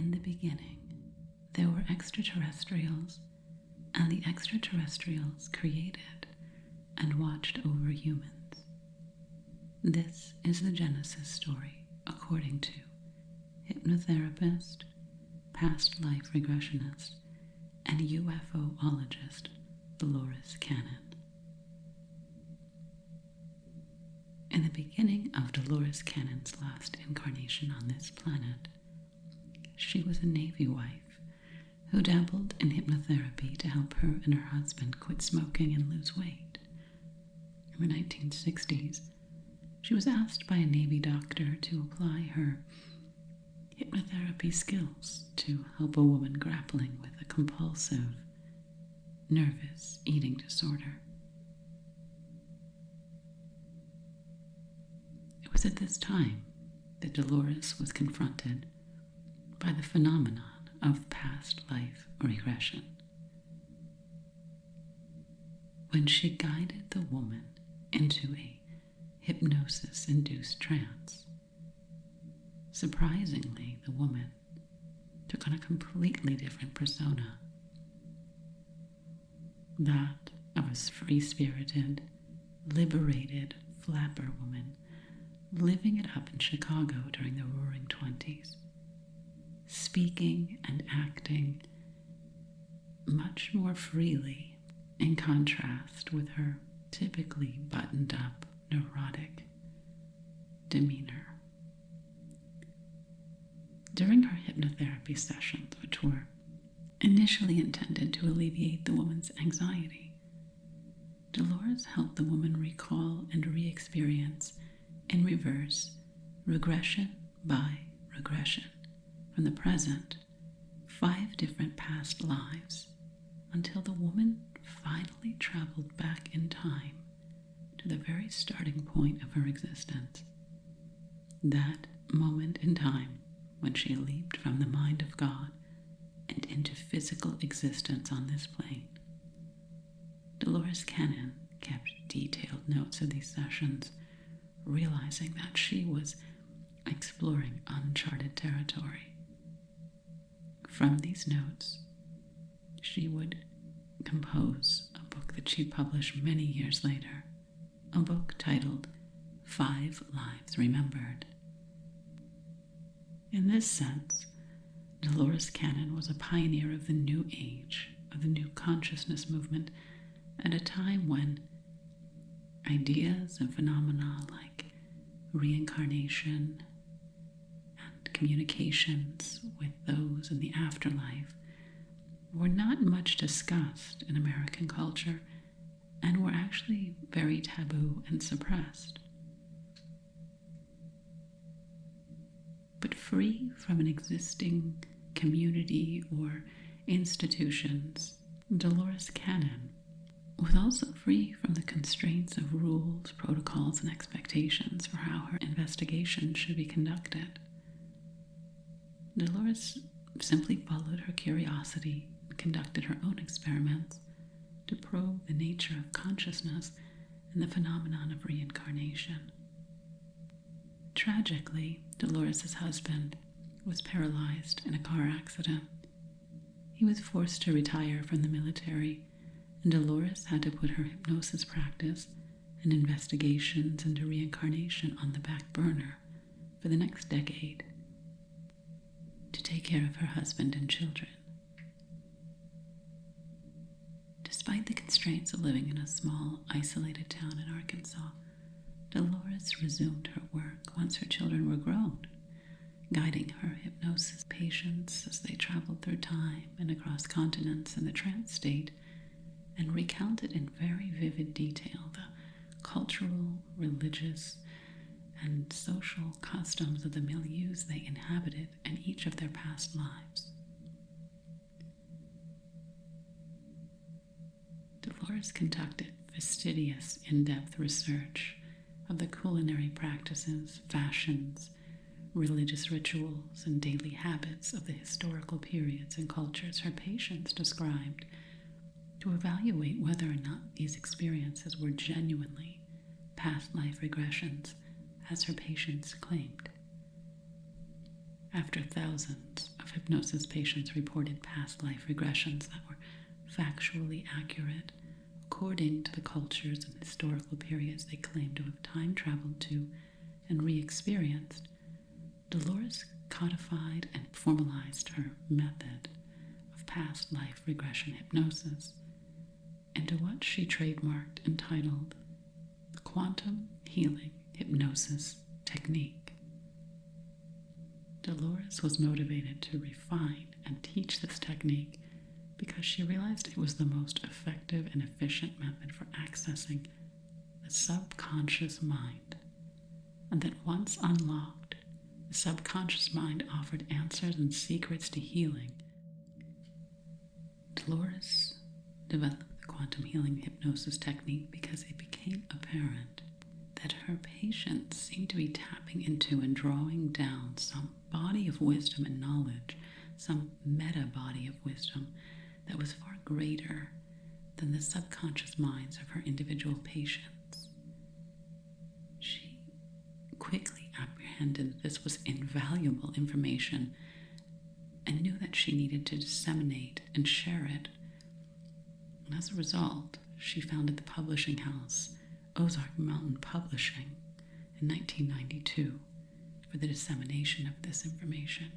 In the beginning, there were extraterrestrials, and the extraterrestrials created and watched over humans. This is the Genesis story according to hypnotherapist, past life regressionist, and UFOologist Dolores Cannon. In the beginning of Dolores Cannon's last incarnation on this planet, she was a Navy wife who dabbled in hypnotherapy to help her and her husband quit smoking and lose weight. In the 1960s, she was asked by a Navy doctor to apply her hypnotherapy skills to help a woman grappling with a compulsive, nervous eating disorder. It was at this time that Dolores was confronted by the phenomenon of past life regression. When she guided the woman into a hypnosis-induced trance, surprisingly, the woman took on a completely different persona, that of a free-spirited, liberated flapper woman living it up in Chicago during the Roaring '20s, speaking and acting much more freely in contrast with her typically buttoned-up, neurotic demeanor. During her hypnotherapy sessions, which were initially intended to alleviate the woman's anxiety, Dolores helped the woman recall and re-experience in reverse regression by regression from the present 5 different past lives until the woman finally traveled back in time to the very starting point of her existence, that moment in time when she leaped from the mind of God and into physical existence on this plane. Dolores Cannon kept detailed notes of these sessions, realizing that she was exploring uncharted territory. From these notes, she would compose a book that she published many years later, a book titled 5 Lives Remembered. In this sense, Dolores Cannon was a pioneer of the New Age, of the New Consciousness movement, at a time when ideas and phenomena like reincarnation and communications with those in the afterlife were not much discussed in American culture and were actually very taboo and suppressed. But free from an existing community or institutions, Dolores Cannon was also free from the constraints of rules, protocols, and expectations for how her investigation should be conducted. Dolores simply followed her curiosity and conducted her own experiments to probe the nature of consciousness and the phenomenon of reincarnation. Tragically, Dolores' husband was paralyzed in a car accident. He was forced to retire from the military, and Dolores had to put her hypnosis practice and investigations into reincarnation on the back burner for the next decade to take care of her husband and children. Despite the constraints of living in a small, isolated town in Arkansas, Dolores resumed her work once her children were grown, guiding her hypnosis patients as they traveled through time and across continents in the trance state, and recounted in very vivid detail the cultural, religious, and social customs of the milieus they inhabited in each of their past lives. Dolores conducted fastidious, in-depth research of the culinary practices, fashions, religious rituals, and daily habits of the historical periods and cultures her patients described, to evaluate whether or not these experiences were genuinely past life regressions, as her patients claimed. After thousands of hypnosis patients reported past life regressions that were factually accurate according to the cultures and historical periods they claimed to have time traveled to and re-experienced, Dolores codified and formalized her method of past life regression hypnosis into what she trademarked entitled the Quantum Healing Hypnosis Technique. Dolores was motivated to refine and teach this technique because she realized it was the most effective and efficient method for accessing the subconscious mind, and that once unlocked, the subconscious mind offered answers and secrets to healing. Dolores developed the quantum healing hypnosis technique because it became apparent that her patients seemed to be tapping into and drawing down some body of wisdom and knowledge, some meta body of wisdom that was far greater than the subconscious minds of her individual patients. She quickly apprehended that this was invaluable information and knew that she needed to disseminate and share it. And as a result, she founded the publishing house Ozark Mountain Publishing in 1992 for the dissemination of this information.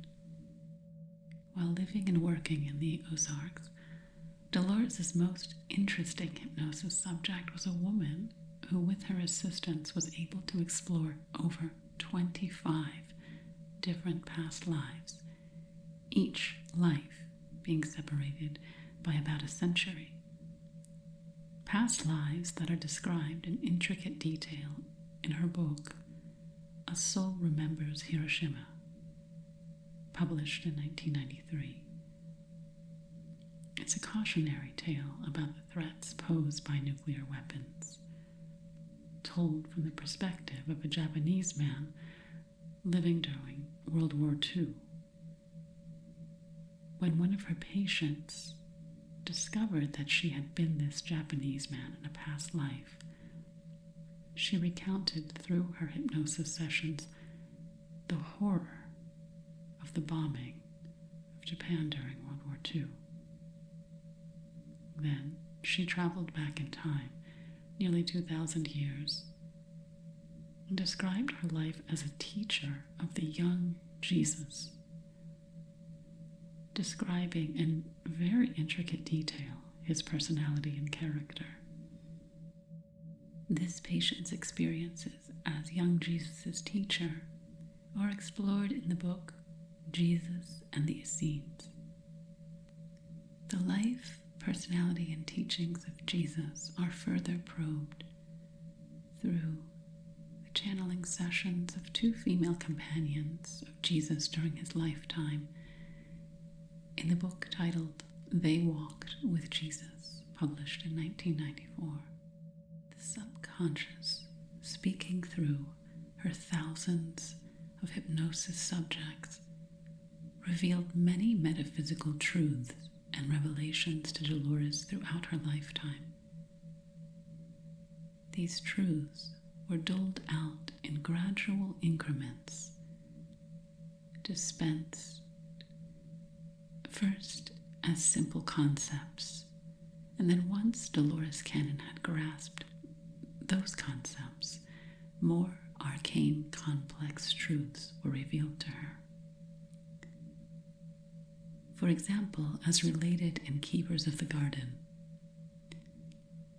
While living and working in the Ozarks, Dolores' most interesting hypnosis subject was a woman who, with her assistance, was able to explore over 25 different past lives, each life being separated by about a century. Past lives that are described in intricate detail in her book, A Soul Remembers Hiroshima, published in 1993. It's a cautionary tale about the threats posed by nuclear weapons, told from the perspective of a Japanese man living during World War II. When one of her patients discovered that she had been this Japanese man in a past life, she recounted through her hypnosis sessions the horror of the bombing of Japan during World War II. Then she traveled back in time, nearly 2,000 years, and described her life as a teacher of the young Jesus, describing in very intricate detail his personality and character. This patient's experiences as young Jesus' teacher are explored in the book Jesus and the Essenes. The life, personality, and teachings of Jesus are further probed through the channeling sessions of two female companions of Jesus during his lifetime in the book titled They Walked with Jesus, published in 1994. The subconscious, speaking through her thousands of hypnosis subjects, revealed many metaphysical truths and revelations to Dolores throughout her lifetime. These truths were doled out in gradual increments, dispensed first as simple concepts, and then once Dolores Cannon had grasped those concepts, more arcane, complex truths were revealed to her. For example, as related in Keepers of the Garden,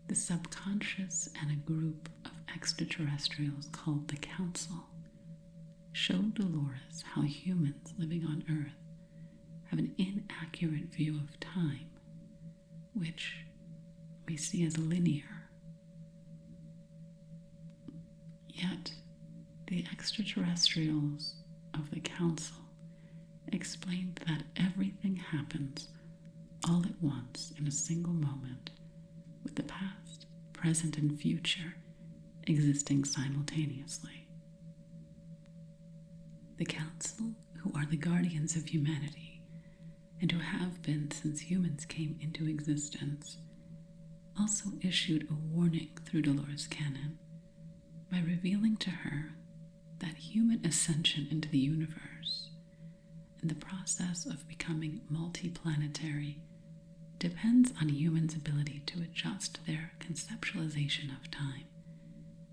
the subconscious and a group of extraterrestrials called the Council showed Dolores how humans living on Earth have an inaccurate view of time, which we see as linear. Yet, the extraterrestrials of the Council explained that everything happens all at once in a single moment, with the past, present, and future existing simultaneously. The Council, who are the guardians of humanity, and who have been since humans came into existence, also issued a warning through Dolores Cannon by revealing to her that human ascension into the universe and the process of becoming multiplanetary depends on humans' ability to adjust their conceptualization of time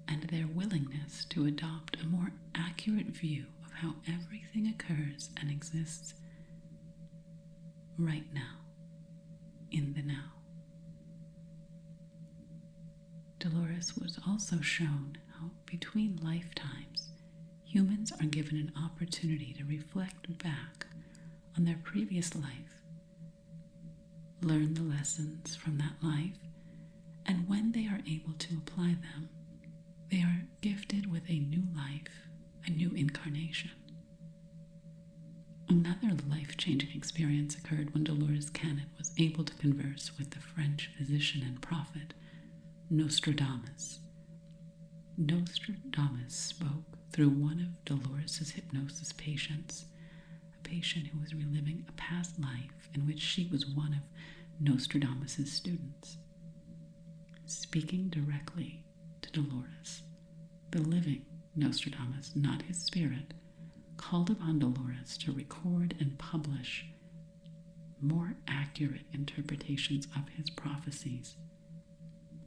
and their willingness to adopt a more accurate view of how everything occurs and exists right now, in the now. Dolores was also shown how, between lifetimes, humans are given an opportunity to reflect back on their previous life, learn the lessons from that life, and when they are able to apply them, they are gifted with a new life, a new incarnation. Another life-changing experience occurred when Dolores Cannon was able to converse with the French physician and prophet, Nostradamus. Nostradamus spoke through one of Dolores' hypnosis patients, a patient who was reliving a past life in which she was one of Nostradamus' students. Speaking directly to Dolores, the living Nostradamus, not his spirit, called upon Dolores to record and publish more accurate interpretations of his prophecies,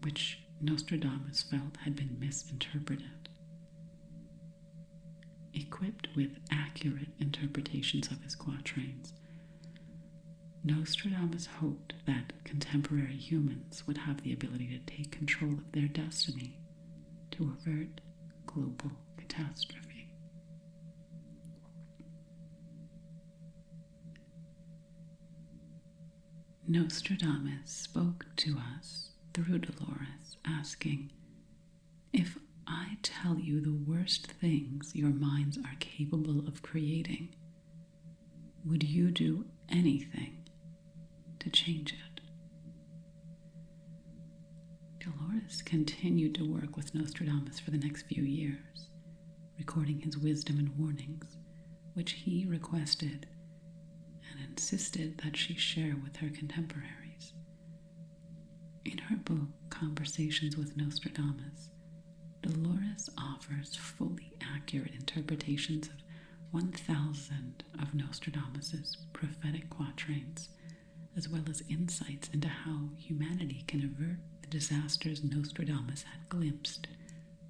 which Nostradamus felt had been misinterpreted. Equipped with accurate interpretations of his quatrains, Nostradamus hoped that contemporary humans would have the ability to take control of their destiny to avert global catastrophe. Nostradamus spoke to us through Dolores, asking, "If I tell you the worst things your minds are capable of creating, would you do anything to change it?" Dolores continued to work with Nostradamus for the next few years, recording his wisdom and warnings, which he requested and insisted that she share with her contemporaries. In her book, Conversations with Nostradamus, Dolores offers fully accurate interpretations of 1,000 of Nostradamus' prophetic quatrains, as well as insights into how humanity can avert the disasters Nostradamus had glimpsed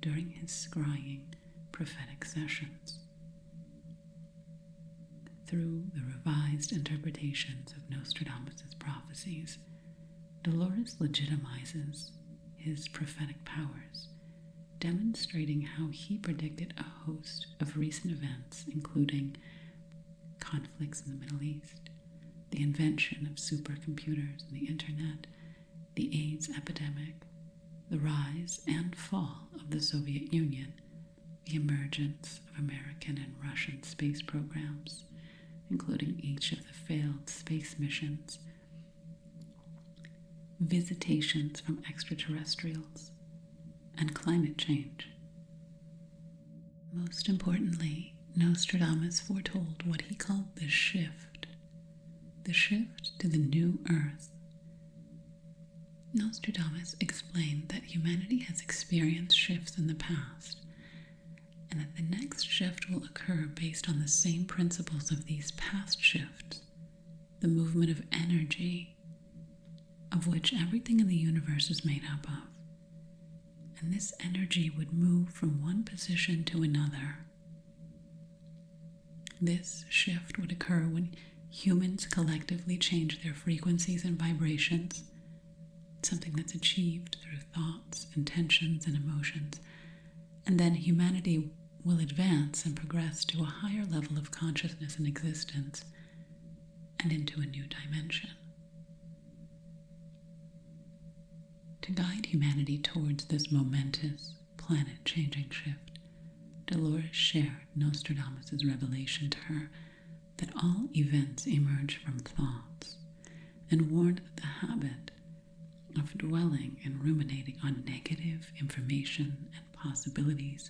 during his scrying prophetic sessions. Through the revised interpretations of Nostradamus' prophecies, Dolores legitimizes his prophetic powers, demonstrating how he predicted a host of recent events, including conflicts in the Middle East, the invention of supercomputers and the internet, the AIDS epidemic, the rise and fall of the Soviet Union, the emergence of American and Russian space programs, including each of the failed space missions, visitations from extraterrestrials, and climate change. Most importantly, Nostradamus foretold what he called the shift to the new Earth. Nostradamus explained that humanity has experienced shifts in the past, and that the next shift will occur based on the same principles of these past shifts, the movement of energy, of which everything in the universe is made up of. And this energy would move from one position to another. This shift would occur when humans collectively change their frequencies and vibrations, something that's achieved through thoughts, intentions, and emotions, and then humanity will advance and progress to a higher level of consciousness and existence and into a new dimension. To guide humanity towards this momentous, planet-changing shift, Dolores shared Nostradamus' revelation to her that all events emerge from thoughts, and warned that the habit of dwelling and ruminating on negative information and possibilities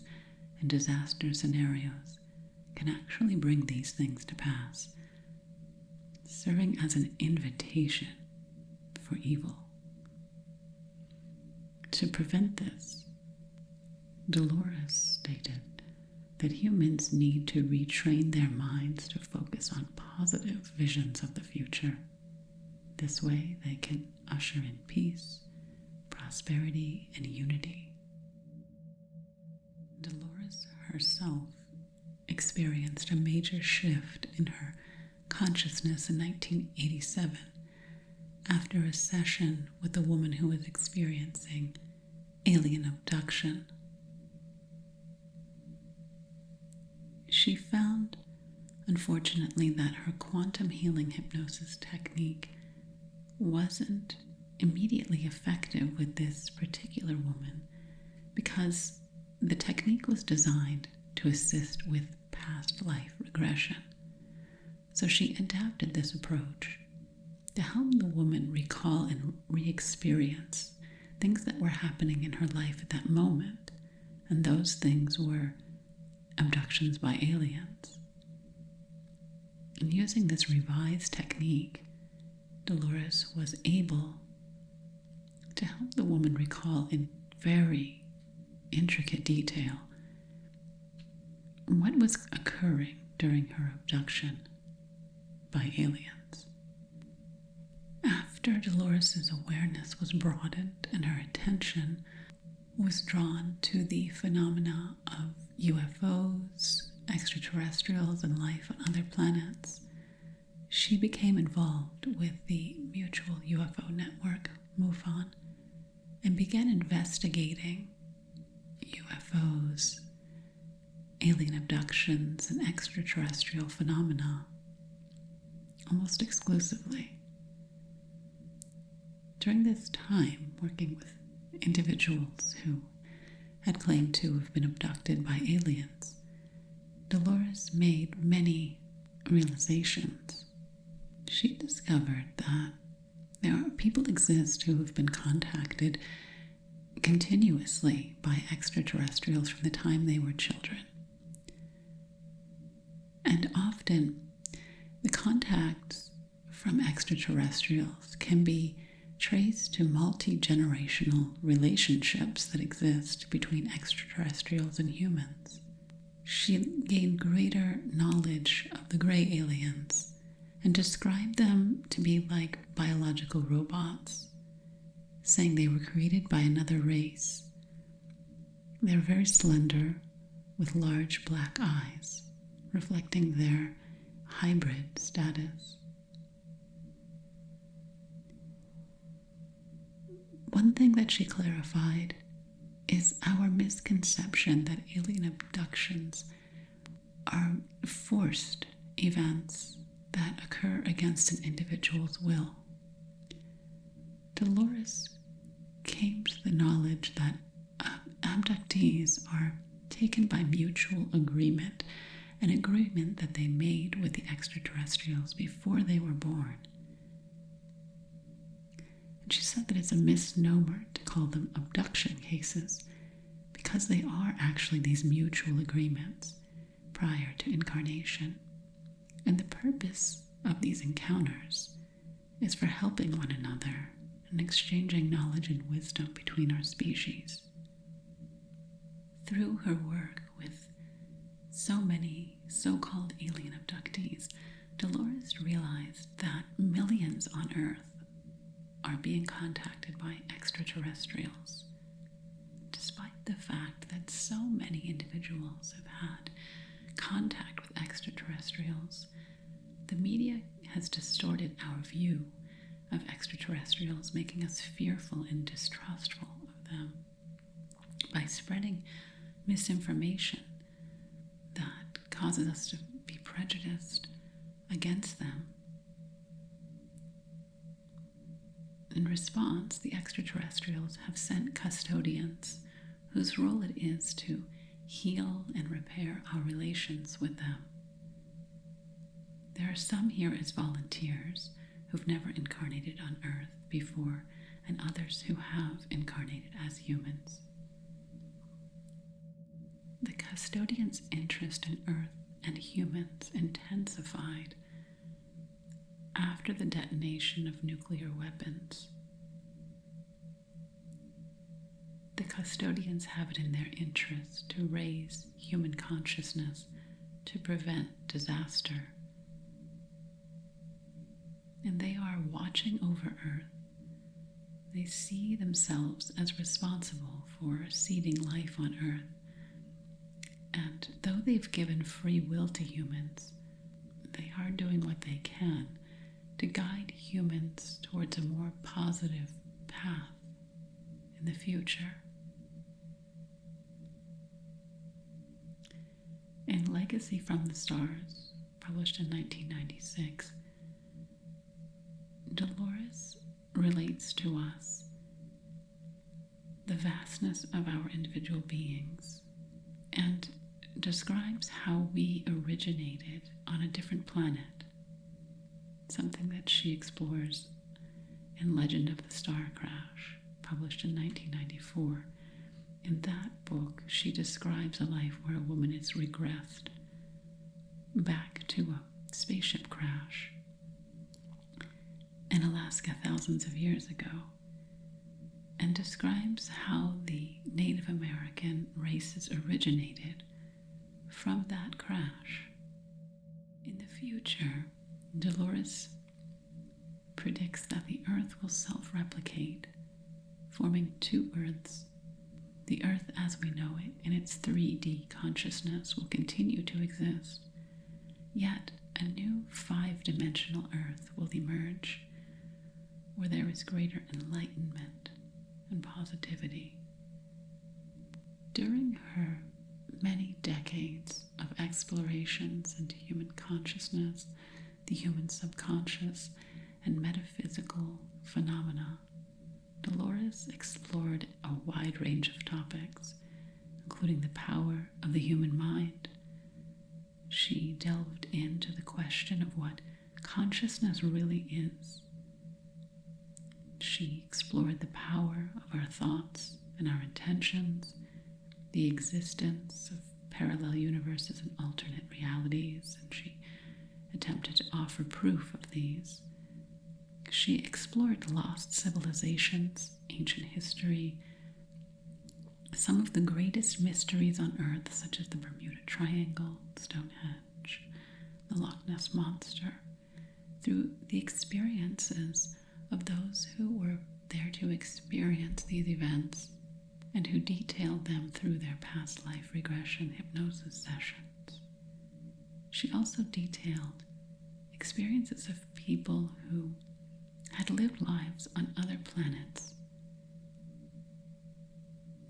and disaster scenarios can actually bring these things to pass, serving as an invitation for evil. To prevent this, Dolores stated that humans need to retrain their minds to focus on positive visions of the future. This way, they can usher in peace, prosperity, and unity. Dolores herself experienced a major shift in her consciousness in 1987 after a session with a woman who was experiencing alien abduction. She found, unfortunately, that her quantum healing hypnosis technique wasn't immediately effective with this particular woman because the technique was designed to assist with past life regression. So she adapted this approach to help the woman recall and re-experience things that were happening in her life at that moment, and those things were abductions by aliens. And using this revised technique, Dolores was able to help the woman recall in very intricate detail what was occurring during her abduction by aliens. After Dolores' awareness was broadened and her attention was drawn to the phenomena of UFOs, extraterrestrials, and life on other planets, she became involved with the Mutual UFO Network, MUFON, and began investigating UFOs, alien abductions, and extraterrestrial phenomena almost exclusively. During this time, working with individuals who had claimed to have been abducted by aliens, Dolores made many realizations. She discovered that there are people exist who have been contacted continuously by extraterrestrials from the time they were children. And often, the contacts from extraterrestrials can be traced to multi-generational relationships that exist between extraterrestrials and humans. She gained greater knowledge of the gray aliens and described them to be like biological robots, saying they were created by another race. They're very slender, with large black eyes, reflecting their hybrid status. One thing that she clarified is our misconception that alien abductions are forced events that occur against an individual's will. Dolores came to the knowledge that abductees are taken by mutual agreement, an agreement that they made with the extraterrestrials before they were born. And she said that it's a misnomer to call them abduction cases because they are actually these mutual agreements prior to incarnation. And the purpose of these encounters is for helping one another and exchanging knowledge and wisdom between our species. Through her work with so many so-called alien abductees, Dolores realized that millions on Earth are being contacted by extraterrestrials, despite the fact that so many individuals have had contact with extraterrestrials. The media has distorted our view of extraterrestrials, making us fearful and distrustful of them by spreading misinformation that causes us to be prejudiced against them. In response, the extraterrestrials have sent custodians whose role it is to heal and repair our relations with them. There are some here as volunteers who've never incarnated on Earth before, and others who have incarnated as humans. The custodians' interest in Earth and humans intensified after the detonation of nuclear weapons. The custodians have it in their interest to raise human consciousness to prevent disaster. And they are watching over Earth. They see themselves as responsible for seeding life on Earth. And though they've given free will to humans, they are doing what they can to guide humans towards a more positive path in the future. In Legacy from the Stars, published in 1996, Dolores relates to us the vastness of our individual beings and describes how we originated on a different planet, something that she explores in Legend of the Star Crash, published in 1994. In that book, she describes a life where a woman is regressed back to a spaceship crash in Alaska thousands of years ago, and describes how the Native American races originated from that crash. In the future, Dolores predicts that the Earth will self-replicate, forming two Earths. The Earth as we know it in its 3D consciousness will continue to exist, yet a new 5-dimensional Earth will emerge where there is greater enlightenment and positivity. During her many decades of explorations into human consciousness, the human subconscious, and metaphysical phenomena, Dolores explored a wide range of topics, including the power of the human mind. She delved into the question of what consciousness really is. She explored the power of our thoughts and our intentions, the existence of parallel universes and alternate realities, and she attempted to offer proof of these. She explored lost civilizations, ancient history, some of the greatest mysteries on Earth, such as the Bermuda Triangle, Stonehenge, the Loch Ness Monster, through the experiences of those who were there to experience these events and who detailed them through their past life regression hypnosis sessions. She also detailed experiences of people who had lived lives on other planets.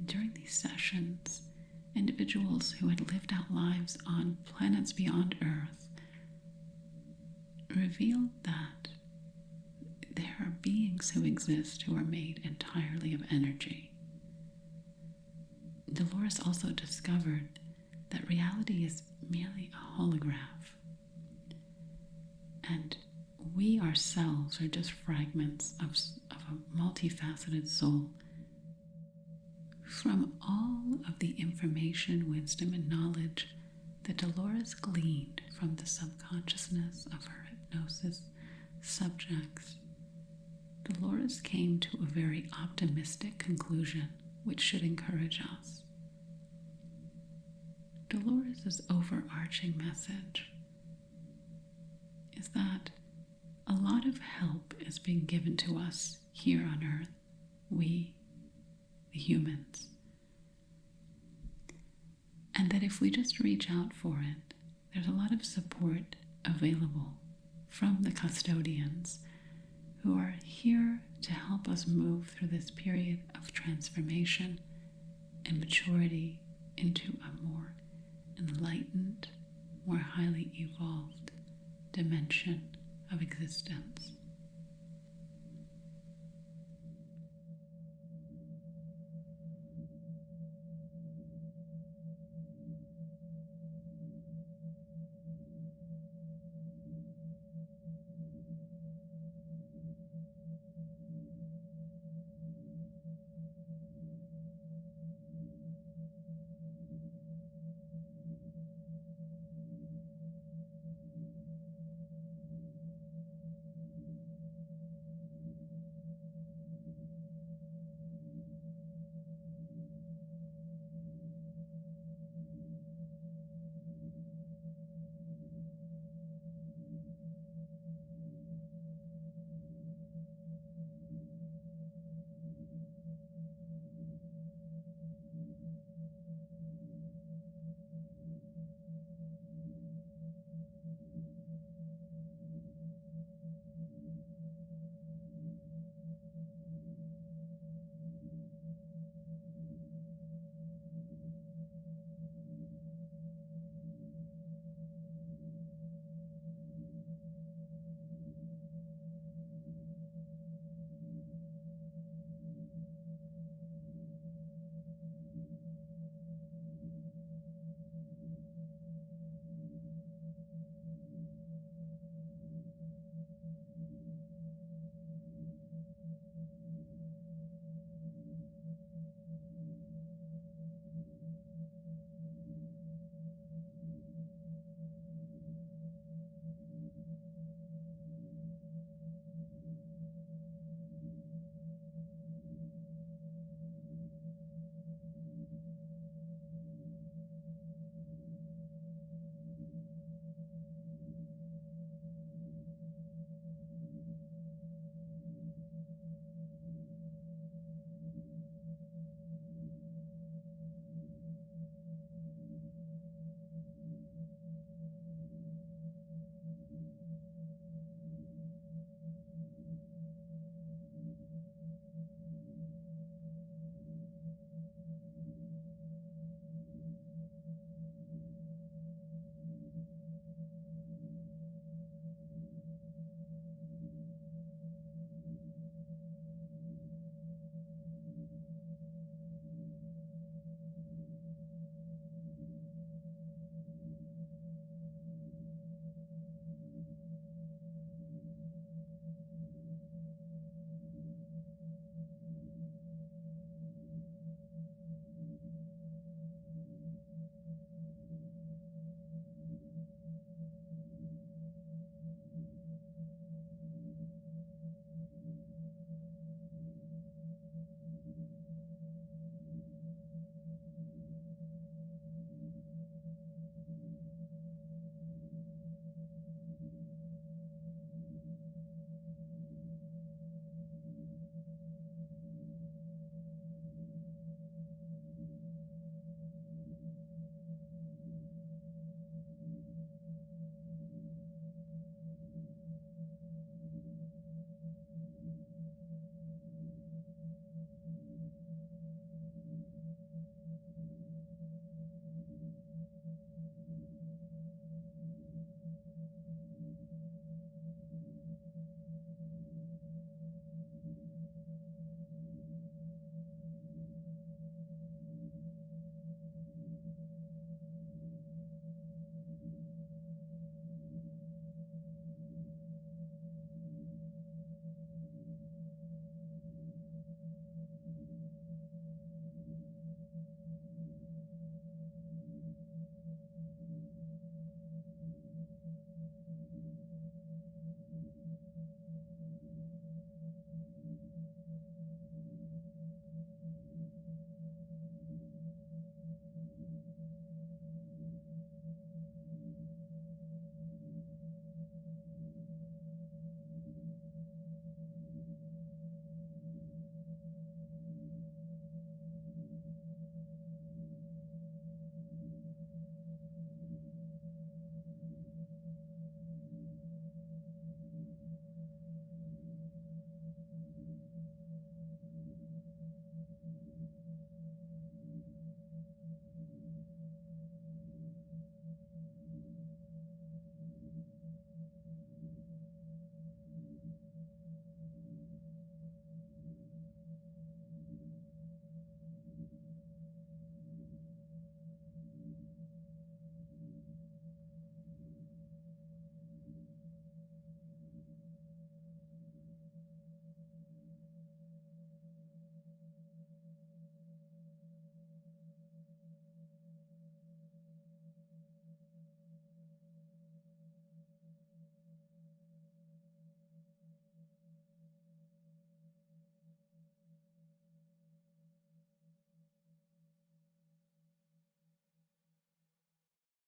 During these sessions, individuals who had lived out lives on planets beyond Earth revealed that there are beings who exist who are made entirely of energy. Dolores also discovered that reality is merely a holograph, and we ourselves are just fragments of a multifaceted soul. From all of the information, wisdom, and knowledge that Dolores gleaned from the subconsciousness of her hypnosis subjects, Dolores came to a very optimistic conclusion, which should encourage us. Dolores' overarching message is that a lot of help is being given to us here on Earth, we, the humans, and that if we just reach out for it, there's a lot of support available from the custodians who are here to help us move through this period of transformation and maturity into a more enlightened, more highly evolved dimension of existence.